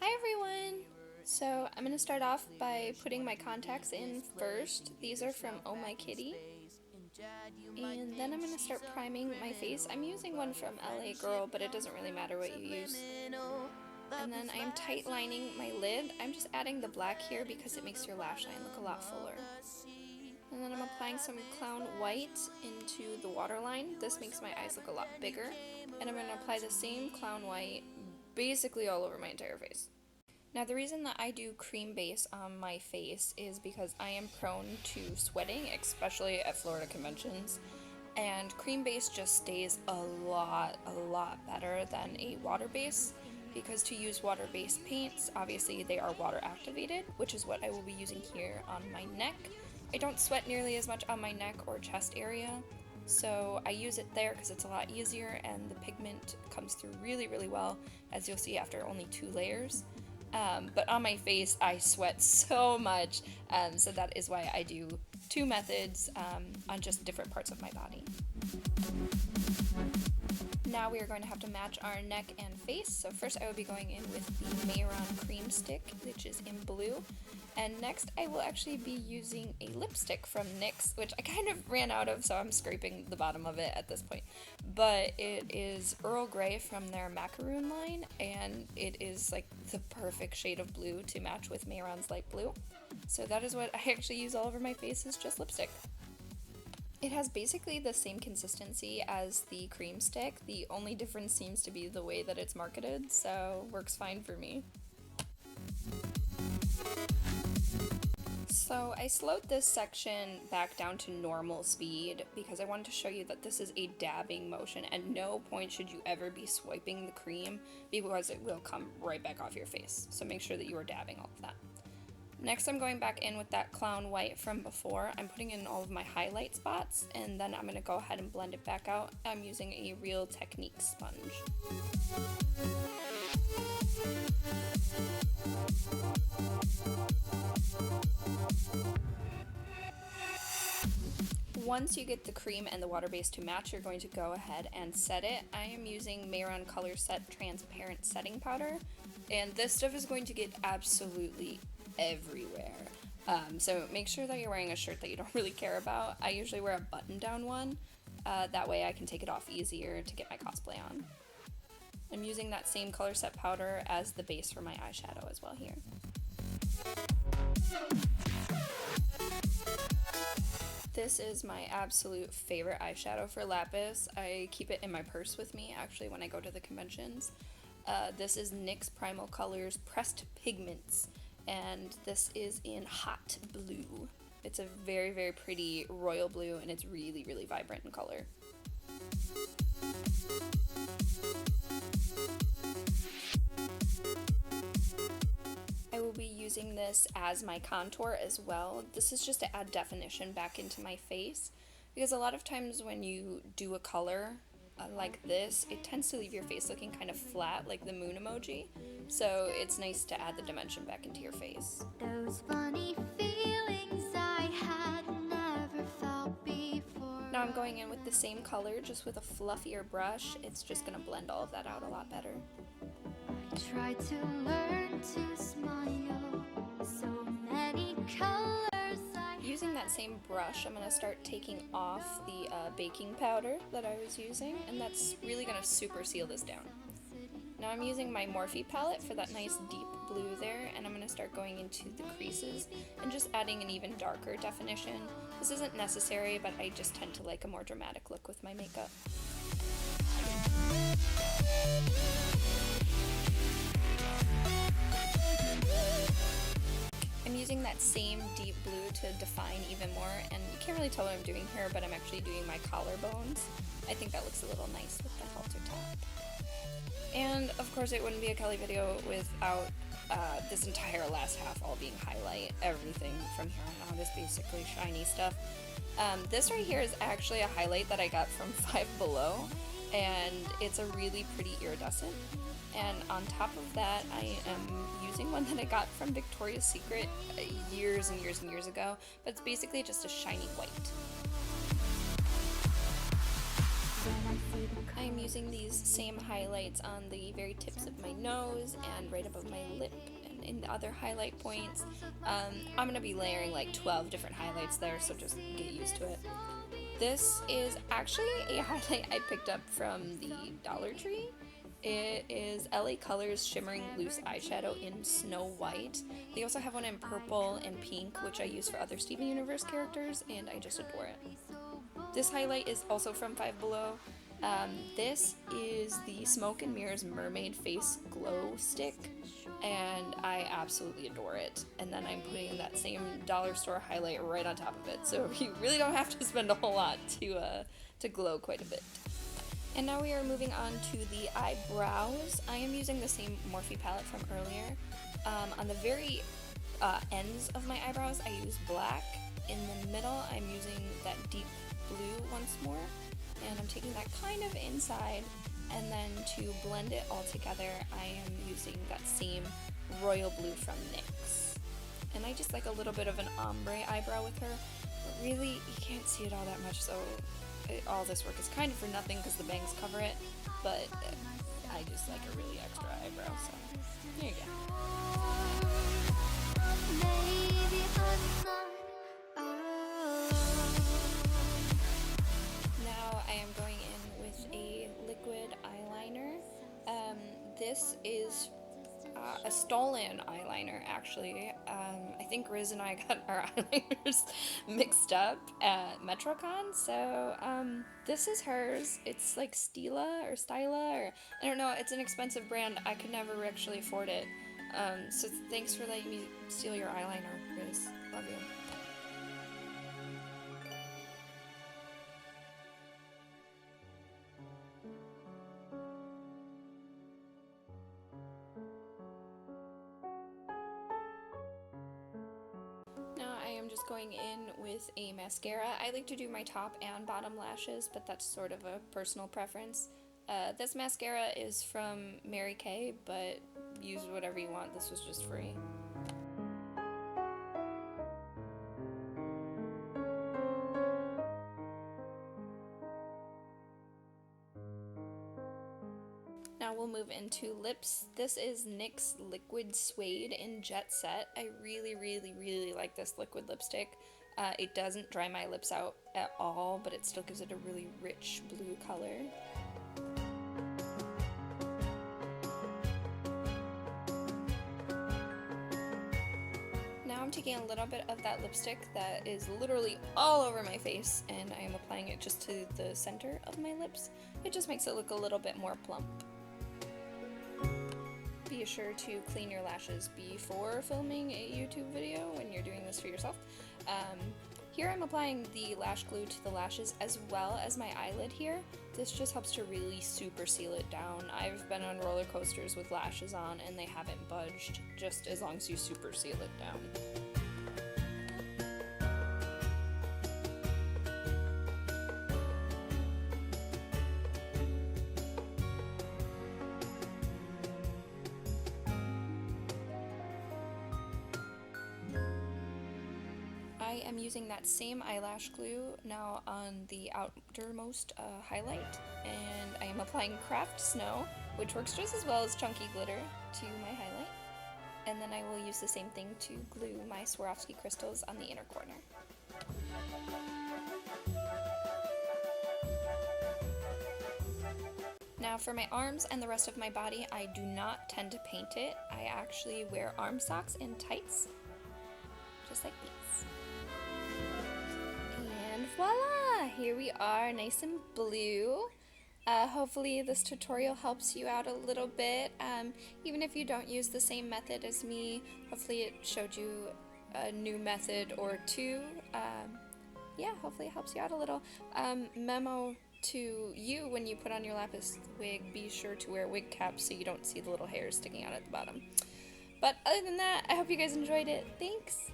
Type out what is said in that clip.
Hi everyone! So I'm going to start off by putting my contacts in first. These are from Oh My Kitty. And then I'm going to start priming my face. I'm using one from LA Girl, but it doesn't really matter what you use. And then I am tight lining my lid. I'm just adding the black here because it makes your lash line look a lot fuller. And then I'm applying some Clown White into the waterline. This makes my eyes look a lot bigger. And I'm going to apply the same Clown White basically all over my entire face. Now the reason that I do cream base on my face is because I am prone to sweating, especially at Florida conventions, and cream base just stays a lot better than a water base, because to use water based paints, obviously they are water activated, which is what I will be using here on my neck. I don't sweat nearly as much on my neck or chest area, so I use it there because it's a lot easier and the pigment comes through really well, as you'll see after only 2 layers. But on my face I sweat so much, so that is why I do 2 methods on just different parts of my body. Now we are going to have to match our neck and face, so first I will be going in with the Mehron cream stick, which is in blue. And next I will actually be using a lipstick from NYX, which I kind of ran out of, so I'm scraping the bottom of it at this point. But it is Earl Grey from their Macaron line, and it is like the perfect shade of blue to match with Mehron's light blue. So that is what I actually use all over my face, is just lipstick. It has basically the same consistency as the cream stick. The only difference seems to be the way that it's marketed, so works fine for me. So I slowed this section back down to normal speed because I wanted to show you that this is a dabbing motion. At no point should you ever be swiping the cream because it will come right back off your face. So make sure that you are dabbing all of that. Next I'm going back in with that Clown White from before. I'm putting in all of my highlight spots, and then I'm going to go ahead and blend it back out. I'm using a Real Technique sponge. Once you get the cream and the water base to match, you're going to go ahead and set it. I am using Mehron Colorset Transparent Setting Powder, and this stuff is going to get absolutely everywhere. So make sure that you're wearing a shirt that you don't really care about. I usually wear a button-down one. That way I can take it off easier to get my cosplay on. I'm using that same Colorset powder as the base for my eyeshadow as well here. This is my absolute favorite eyeshadow for Lapis. I keep it in my purse with me actually when I go to the conventions. This is NYX Primal Colors Pressed Pigments, and this is in Hot Blue. It's a very pretty royal blue, and it's really vibrant in color. I will be using this as my contour as well. This is just to add definition back into my face, because a lot of times when you do a color like this, it tends to leave your face looking kind of flat, like the moon emoji. So it's nice to add the dimension back into your face. Those funny feelings I had never felt before. Now I'm going in with the same color, just with a fluffier brush. It's just going to blend all of that out a lot better. I tried to learn to smile, so many colors Using that same brush, I'm going to start taking off the baking powder that I was using, and that's really going to super seal this down. Now I'm using my Morphe palette for that nice deep blue there, and I'm going to start going into the creases and just adding an even darker definition. This isn't necessary, but I just tend to like a more dramatic look with my makeup. I'm using that same deep blue to define even more, and you can't really tell what I'm doing here, but I'm actually doing my collarbones. I think that looks a little nice with the halter top. And of course it wouldn't be a Kelly video without this entire last half all being highlight. Everything from here on out is basically shiny stuff. This right here is actually a highlight that I got from Five Below, and it's a really pretty iridescent. And on top of that, I am using one that I got from Victoria's Secret years and years ago, but it's basically just a shiny white. when I see the I'm using these same highlights on the very tips of my nose and right above my lip and in the other highlight points. I'm going to be layering like 12 different highlights there, so just get used to it. This is actually a highlight I picked up from the Dollar Tree. It is LA Colors Shimmering Loose Eyeshadow in Snow White. They also have one in purple and pink, which I use for other Steven Universe characters, and I just adore it. This highlight is also from Five Below. This is the Smoke and Mirrors Mermaid Face Glow Stick, and I absolutely adore it. And then I'm putting that same dollar store highlight right on top of it, so you really don't have to spend a whole lot to glow quite a bit. And now we are moving on to the eyebrows. I am using the same Morphe palette from earlier. On the very ends of my eyebrows, I use black. In the middle, I'm using that deep blue once more. And I'm taking that kind of inside, and then to blend it all together, I am using that same royal blue from NYX. And I just like a little bit of an ombre eyebrow with her, but really, you can't see it all that much, so all this work is kind of for nothing because the bangs cover it, but I just like a really extra eyebrow, so there you go. Now I am going in with a liquid eyeliner. This is a stolen eyeliner, actually. I think Riz and I got our eyeliners mixed up at MetroCon, so this is hers. It's like Stila, or I don't know, it's an expensive brand. I could never actually afford it. So thanks for letting me steal your eyeliner, Riz. Love you. Now I am just going in with a mascara. I like to do my top and bottom lashes, but that's sort of a personal preference. This mascara is from Mary Kay, but use whatever you want. This was just free. Now we'll move into lips. This is NYX Liquid Suede in Jet Set. I really like this liquid lipstick. It doesn't dry my lips out at all, but it still gives it a really rich blue color. Now I'm taking a little bit of that lipstick that is literally all over my face, and I am applying it just to the center of my lips. It just makes it look a little bit more plump. Be sure to clean your lashes before filming a YouTube video when you're doing this for yourself. Here I'm applying the lash glue to the lashes as well as my eyelid here. This just helps to really super seal it down. I've been on roller coasters with lashes on and they haven't budged, just as long as you super seal it down. I am using that same eyelash glue now on the outermost highlight, and I am applying Craft Snow, which works just as well as Chunky Glitter, to my highlight. And then I will use the same thing to glue my Swarovski crystals on the inner corner. Now for my arms and the rest of my body, I do not tend to paint it. I actually wear arm socks and tights, just like these. And voila! Here we are, nice and blue. Hopefully this tutorial helps you out a little bit. Even if you don't use the same method as me, hopefully it showed you a new method or two. Yeah, hopefully it helps you out a little. Memo to you: when you put on your lapis wig, be sure to wear a wig cap so you don't see the little hairs sticking out at the bottom. But other than that, I hope you guys enjoyed it. Thanks!